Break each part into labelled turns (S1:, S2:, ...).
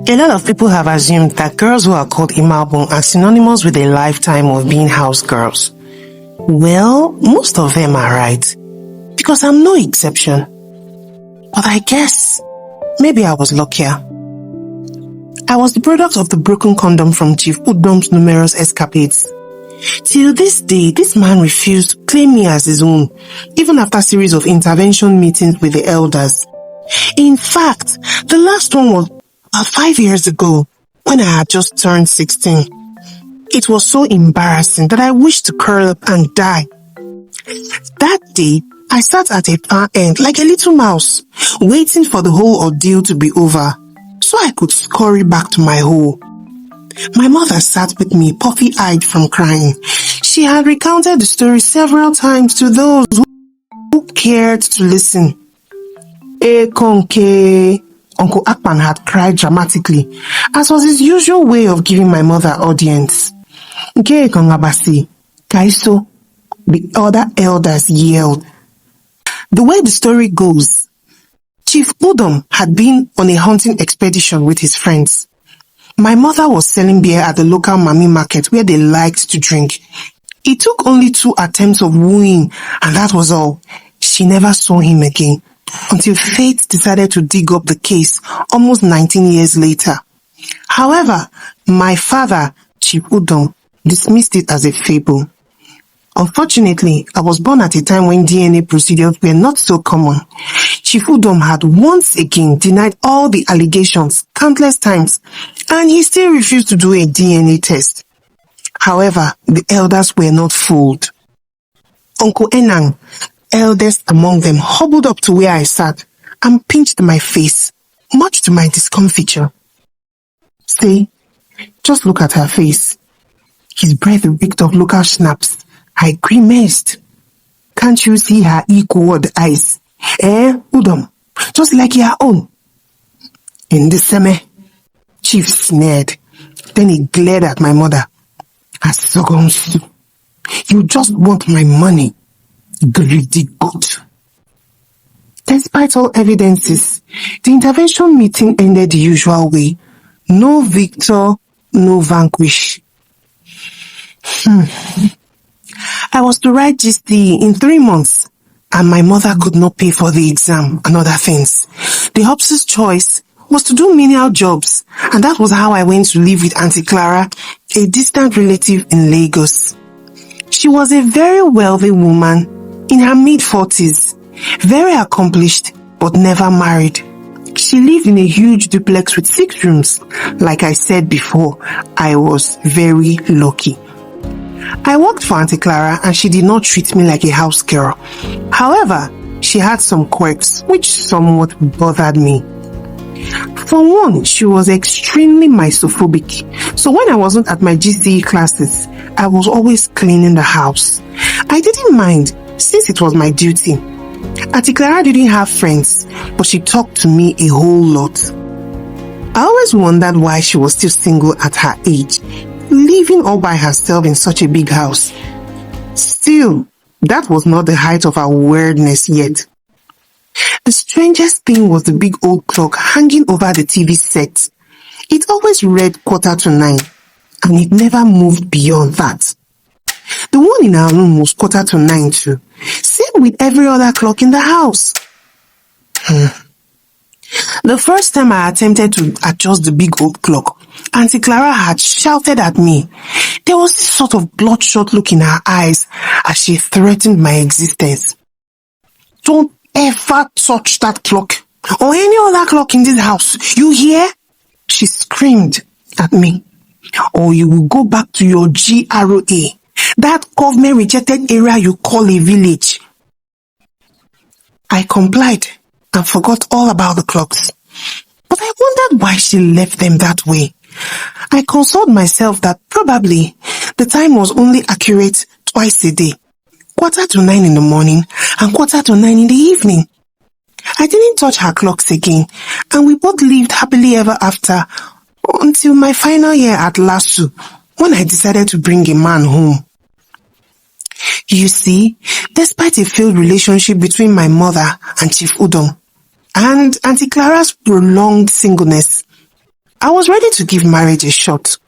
S1: A lot of people have assumed that girls who are called Imaobong are synonymous with a lifetime of being house girls. Well, most of them are right, because I'm no exception. But I guess maybe I was luckier. I was the product of the broken condom from Chief Udom's numerous escapades. Till this day, this man refused to claim me as his own, even after a series of intervention meetings with the elders. In fact, the last one was about 5 years ago, when I had just turned 16. It was so embarrassing that I wished to curl up and die. That day, I sat at a far end like a little mouse, waiting for the whole ordeal to be over, so I could scurry back to my hole. My mother sat with me, puffy-eyed from crying. She had recounted the story several times to those who cared to listen. Konke. Uncle Akpan had cried dramatically, as was his usual way of giving my mother audience. Nke Kongabasi, Kaiso, the other elders yelled. The way the story goes, Chief Udom had been on a hunting expedition with his friends. My mother was selling beer at the local Mami market where they liked to drink. It took only 2 attempts of wooing, and that was all. She never saw him again, until fate decided to dig up the case almost 19 years later. However, my father, Chief Udom, dismissed it as a fable. Unfortunately, I was born at a time when DNA procedures were not so common. Chief Udom had once again denied all the allegations countless times, and he still refused to do a DNA test. However, the elders were not fooled. Uncle Enang, eldest among them, hobbled up to where I sat and pinched my face, much to my discomfiture. See, just look at her face. His breath reeked of local schnapps. I grimaced. Can't you see her equal eyes? Udom, just like your own. In the summer, Chief sneered. Then he glared at my mother. Asogonsu, you just want my money, greedy goat. Despite all evidences, the intervention meeting ended the usual way. No victor, no vanquish. I was to write GCE in 3 months, and my mother could not pay for the exam and other things. The Hobson's choice was to do menial jobs, and that was how I went to live with Aunty Clara, a distant relative in Lagos. She was a very wealthy woman in her mid-40s, very accomplished, but never married. She lived in a huge duplex with 6 rooms. Like I said before, I was very lucky. I worked for Aunty Clara and she did not treat me like a house girl. However, she had some quirks which somewhat bothered me. For one, she was extremely misophobic. So when I wasn't at my GCE classes, I was always cleaning the house. I didn't mind since it was my duty. Aunty Clara didn't have friends, but she talked to me a whole lot. I always wondered why she was still single at her age, living all by herself in such a big house. Still, that was not the height of her weirdness yet. The strangest thing was the big old clock hanging over the TV set. It always read 9:15, and it never moved beyond that. The one in our room was 9:45 too. Same with every other clock in the house. The first time I attempted to adjust the big old clock, Aunty Clara had shouted at me. There was this sort of bloodshot look in her eyes as she threatened my existence. Don't ever touch that clock or any other clock in this house. You hear? She screamed at me. Or you will go back to your GRA, that government-rejected area you call a village. I complied and forgot all about the clocks. But I wondered why she left them that way. I consoled myself that probably the time was only accurate twice a day, 9:15 in the morning and 9:45 in the evening. I didn't touch her clocks again, and we both lived happily ever after until my final year at LASU, when I decided to bring a man home. You see, despite a failed relationship between my mother and Chief Udom, and Aunty Clara's prolonged singleness, I was ready to give marriage a shot.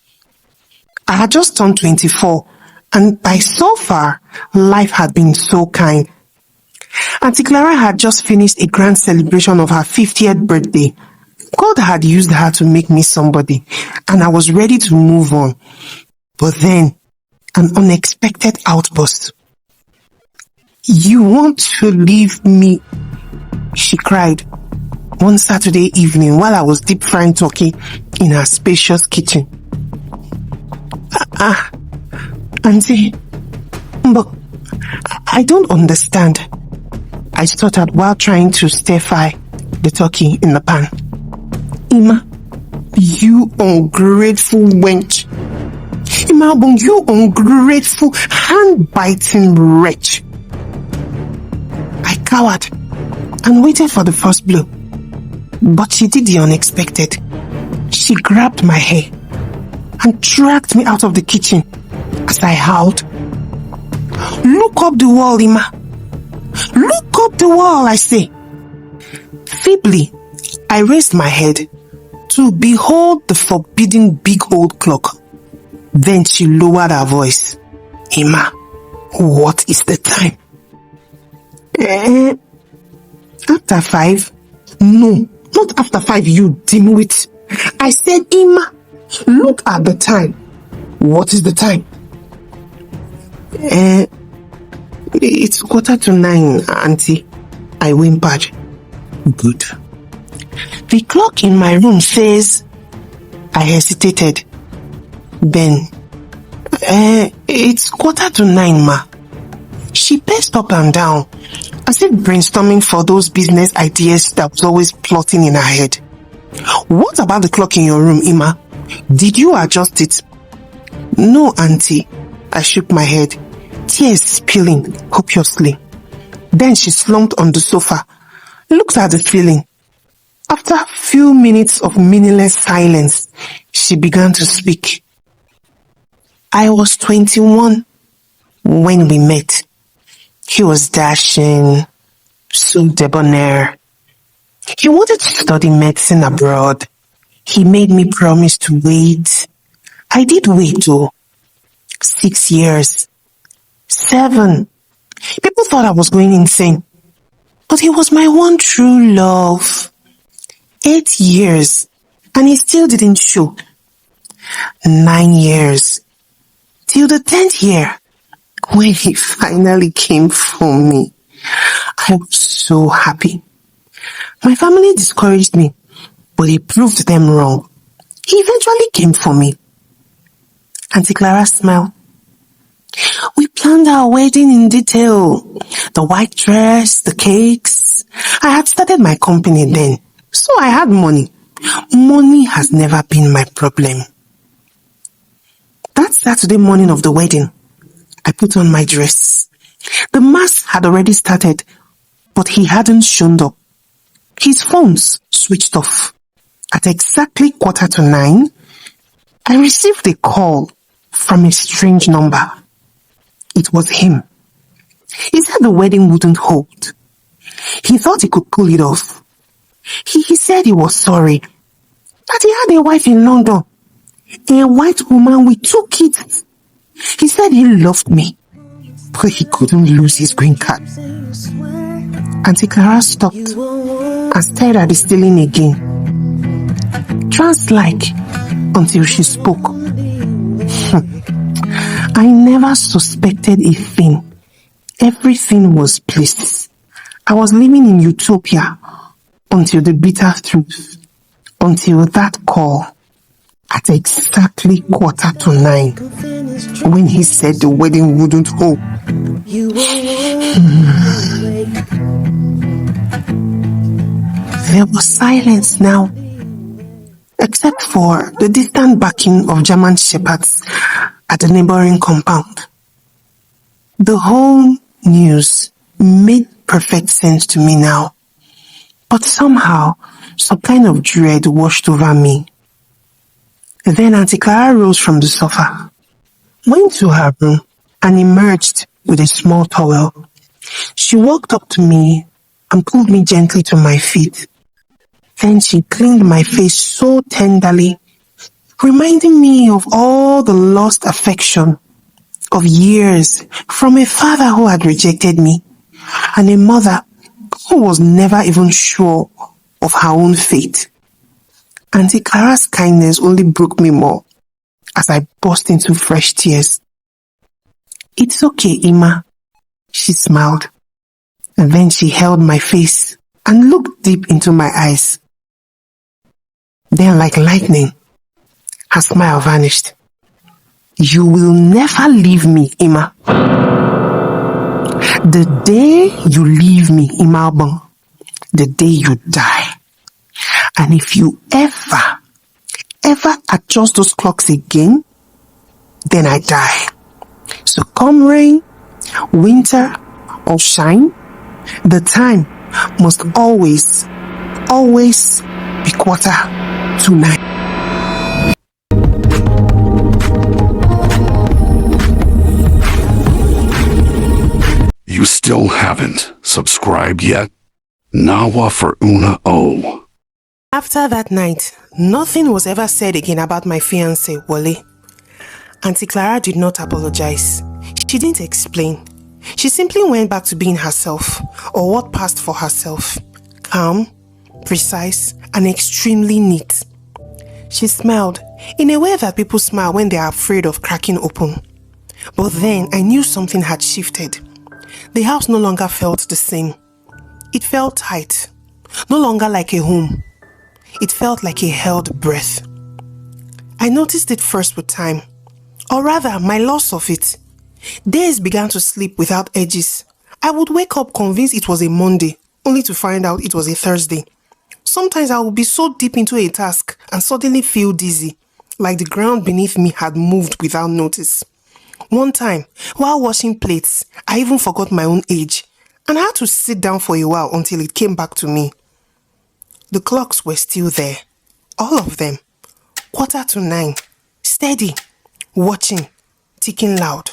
S1: I had just turned 24, and by so far, life had been so kind. Aunty Clara had just finished a grand celebration of her 50th birthday. God had used her to make me somebody, and I was ready to move on. But then, an unexpected outburst. "You want to leave me?" she cried one Saturday evening while I was deep frying turkey in her spacious kitchen. Auntie, but I don't understand," I stuttered while trying to stir-fry the turkey in the pan. "Ima, you ungrateful wench. Imaobong, you ungrateful, hand-biting wretch." I cowered and waited for the first blow. But she did the unexpected. She grabbed my hair and dragged me out of the kitchen as I howled, "Look up the wall, Ima. Look up the wall, I say." Feebly, I raised my head to behold the forbidding big old clock. Then she lowered her voice. "Ima, what is the time?" After 5? No, not after 5, you dimwit. I said, "Ima, look at the time." "What is the time?" It's 9:15, Auntie," I whimpered. "Good." "The clock in my room says..." I hesitated. Then, it's 9:15, ma." She paced up and down, as if brainstorming for those business ideas that was always plotting in her head. "What about the clock in your room, Ima? Did you adjust it?" "No, Auntie," I shook my head, tears spilling copiously. Then she slumped on the sofa, looked at the ceiling. After a few minutes of meaningless silence, she began to speak. "I was 21 when we met. He was dashing, so debonair. He wanted to study medicine abroad. He made me promise to wait. I did wait though. 6 years. 7. People thought I was going insane. But he was my one true love. 8 years. And he still didn't show. 9 years. Till the 10th year, when he finally came for me. I was so happy. My family discouraged me, but he proved them wrong. He eventually came for me." Aunty Clara smiled. "We planned our wedding in detail. The white dress, the cakes. I had started my company then, so I had money. Money has never been my problem." That Saturday morning of the wedding, I put on my dress. The mass had already started, but he hadn't shown up. His phones switched off. At exactly 9:15, I received a call from a strange number. It was him. He said the wedding wouldn't hold. He thought he could pull it off. He said he was sorry, that he had a wife in London, a white woman with 2 kids. He said he loved me, but he couldn't lose his green card. Aunty Clara stopped and stared at the ceiling again, trance-like, until she spoke. I never suspected a thing. Everything was bliss. I was living in utopia until the bitter truth, until that call at exactly 9:15, when he said the wedding wouldn't hold. There was silence now, except for the distant barking of German shepherds at the neighboring compound. The whole news made perfect sense to me now, but somehow some kind of dread washed over me. Then Aunty Clara rose from the sofa, went to her room, and emerged with a small towel. She walked up to me and pulled me gently to my feet. Then she cleaned my face so tenderly reminding me of all the lost affection of years from a father who had rejected me and a mother who was never even sure of her own fate. Aunty Clara's kindness only broke me more as I burst into fresh tears. "It's okay, Ima," she smiled, and then she held my face and looked deep into my eyes. Then, like lightning, her smile vanished. "You will never leave me, Ima. The day you leave me, Imaobong, the day you die. And if you ever adjust those clocks again, then I die. So come rain, winter, or shine, the time must always be 9:15.
S2: You still haven't subscribed yet? Nawa for Una O.
S1: After that night, nothing was ever said again about my fiancé, Wole. Aunty Clara did not apologize. She didn't explain. She simply went back to being herself, or what passed for herself. Calm, precise, and extremely neat. She smiled in a way that people smile when they are afraid of cracking open. But then I knew something had shifted. The house no longer felt the same. It felt tight, no longer like a home. It felt like a held breath. I noticed it first with time, or rather my loss of it. Days began to slip without edges. I would wake up convinced it was a Monday, only to find out it was a Thursday. Sometimes I would be so deep into a task and suddenly feel dizzy, like the ground beneath me had moved without notice. One time, while washing plates, I even forgot my own age and I had to sit down for a while until it came back to me. The clocks were still there, all of them, 9:15, steady, watching, ticking loud.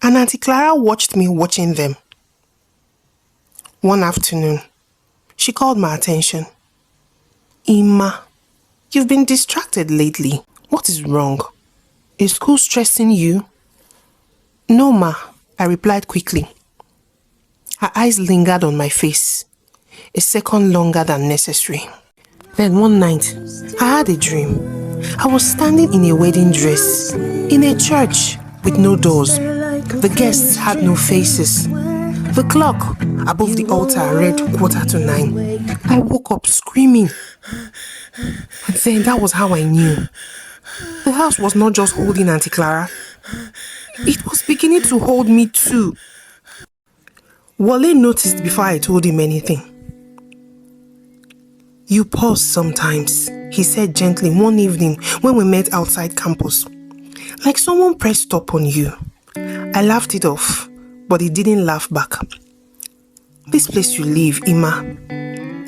S1: And Aunty Clara watched me watching them. One afternoon, she called my attention. "Ima, you've been distracted lately. What is wrong? Is school stressing you?" "No, ma," I replied quickly. Her eyes lingered on my face, a second longer than necessary. Then one night, I had a dream. I was standing in a wedding dress, in a church with no doors. The guests had no faces. The clock above the altar read 9:15. I woke up screaming. And then that was how I knew. The house was not just holding Aunty Clara. It was beginning to hold me too. Wole noticed before I told him anything. "You pause sometimes," he said gently one evening when we met outside campus. "Like someone pressed stop on you." I laughed it off, but he didn't laugh back. "This place you live, Ima,"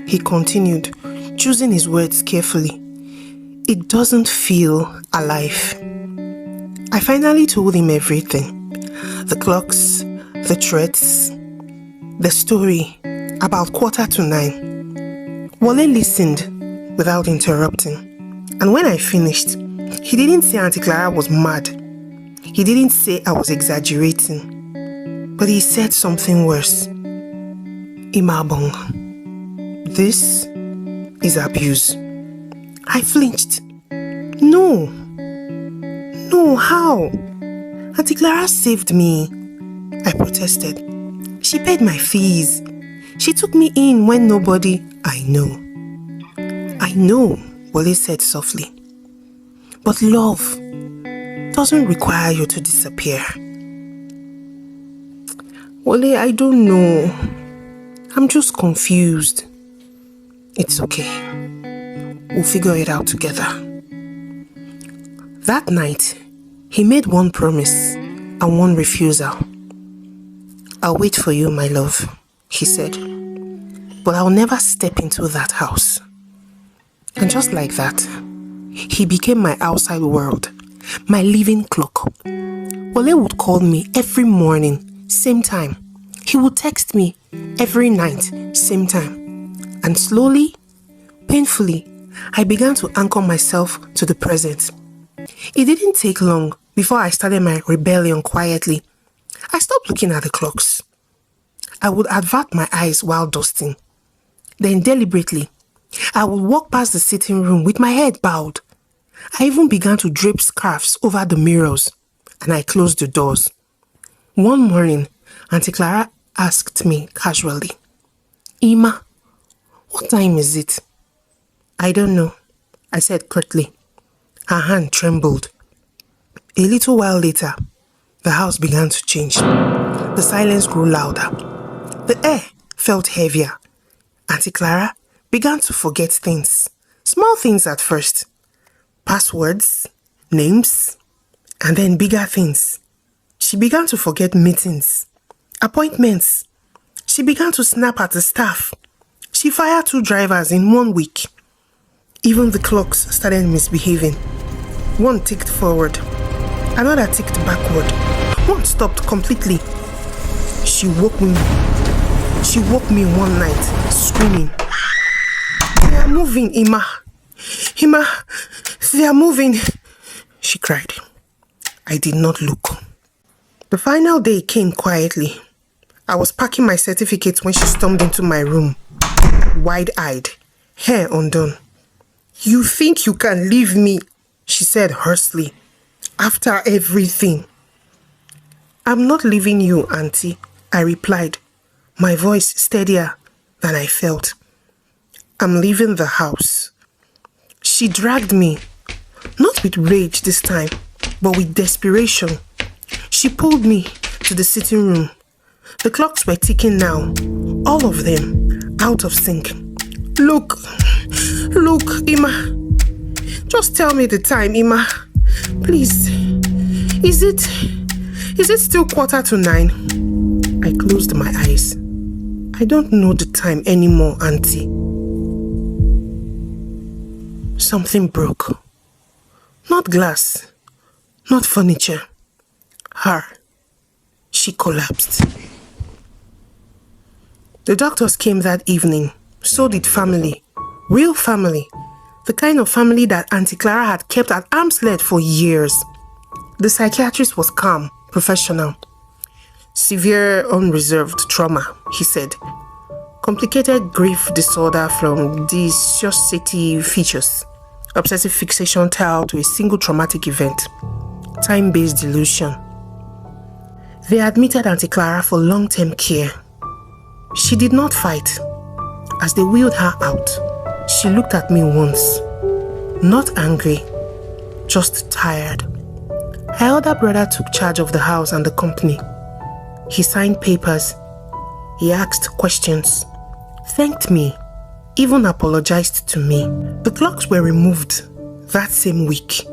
S1: he continued, choosing his words carefully, "it doesn't feel alive." I finally told him everything. The clocks, the threads, the story about 9:15. Wole listened without interrupting. And when I finished, he didn't say Aunty Clara was mad. He didn't say I was exaggerating. But he said something worse. "Imaobong, this is abuse." I flinched. No, how? Aunty Clara saved me, I protested. She paid my fees. She took me in when nobody... I know, Wole said softly. But love doesn't require you to disappear. Wole, I don't know. I'm just confused. It's okay. We'll figure it out together. That night, he made one promise and one refusal. "I'll wait for you, my love," he said. "But I'll never step into that house." And just like that, he became my outside world, my living clock. Wole would call me every morning, same time. He would text me every night, same time. And slowly, painfully, I began to anchor myself to the present. It didn't take long before I started my rebellion quietly. I stopped looking at the clocks. I would avert my eyes while dusting. Then deliberately, I would walk past the sitting room with my head bowed. I even began to drape scarves over the mirrors, and I closed the doors. One morning, Aunty Clara asked me casually, "Ima, what time is it?" "I don't know," I said curtly. Her hand trembled. A little while later, the house began to change. The silence grew louder. The air felt heavier. Aunty Clara began to forget things. Small things at first. Passwords, names, and then bigger things. She began to forget meetings, appointments. She began to snap at the staff. She fired 2 drivers in 1 week. Even the clocks started misbehaving. One ticked forward, another ticked backward. One stopped completely. She woke me one night, screaming, "They are moving, Ima! Ima, they are moving!" she cried. I did not look. The final day came quietly. I was packing my certificates when she stormed into my room, wide-eyed, hair undone. "You think you can leave me?" she said hoarsely. "After everything." "I'm not leaving you, Auntie," I replied, my voice steadier than I felt. "I'm leaving the house." She dragged me, not with rage this time, but with desperation. She pulled me to the sitting room. The clocks were ticking now, all of them, out of sync. Look, Ima. Just tell me the time, Ima. Please. Is it still 9:15? I closed my eyes. I don't know the time anymore, Auntie. Something broke. Not glass, not furniture. Her. She collapsed. The doctors came that evening. So did family. Real family. The kind of family that Aunty Clara had kept at arm's length for years. The psychiatrist was calm, professional. "Severe unreserved trauma," he said. "Complicated grief disorder from dissociative features. Obsessive fixation tied to a single traumatic event. Time-based delusion." They admitted Aunty Clara for long-term care. She did not fight. As they wheeled her out, she looked at me once. Not angry, just tired. Her elder brother took charge of the house and the company. He signed papers. He asked questions, thanked me, even apologized to me. The clocks were removed that same week,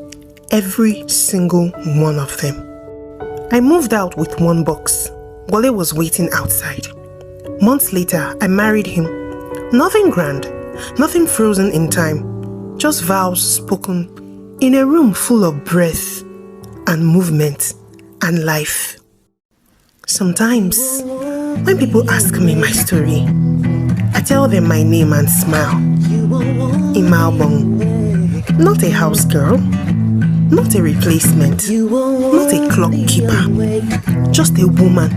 S1: every single one of them. I moved out with 1 box. Wale was waiting outside. Months later, I married him. Nothing grand, nothing frozen in time, just vows spoken in a room full of breath and movement and life. Sometimes, when people ask me my story, I tell them my name and smile. Imaobong. Not a house girl, not a replacement, not a clock keeper, just a woman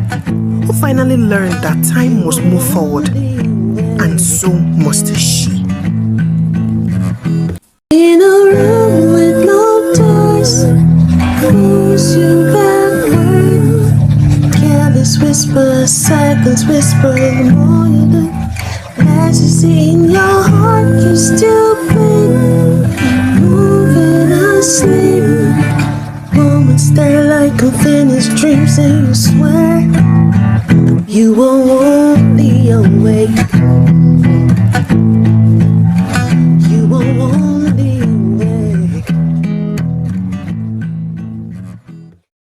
S1: who finally learned that time must move forward, and so must she.
S3: In a room with no doors, who's you backward? Careless whisper, silence whisper, the more you look. Ecstasy in your heart, you still blink, moving asleep. Moments stare like unfinished dreams, and you swear you won't be awake.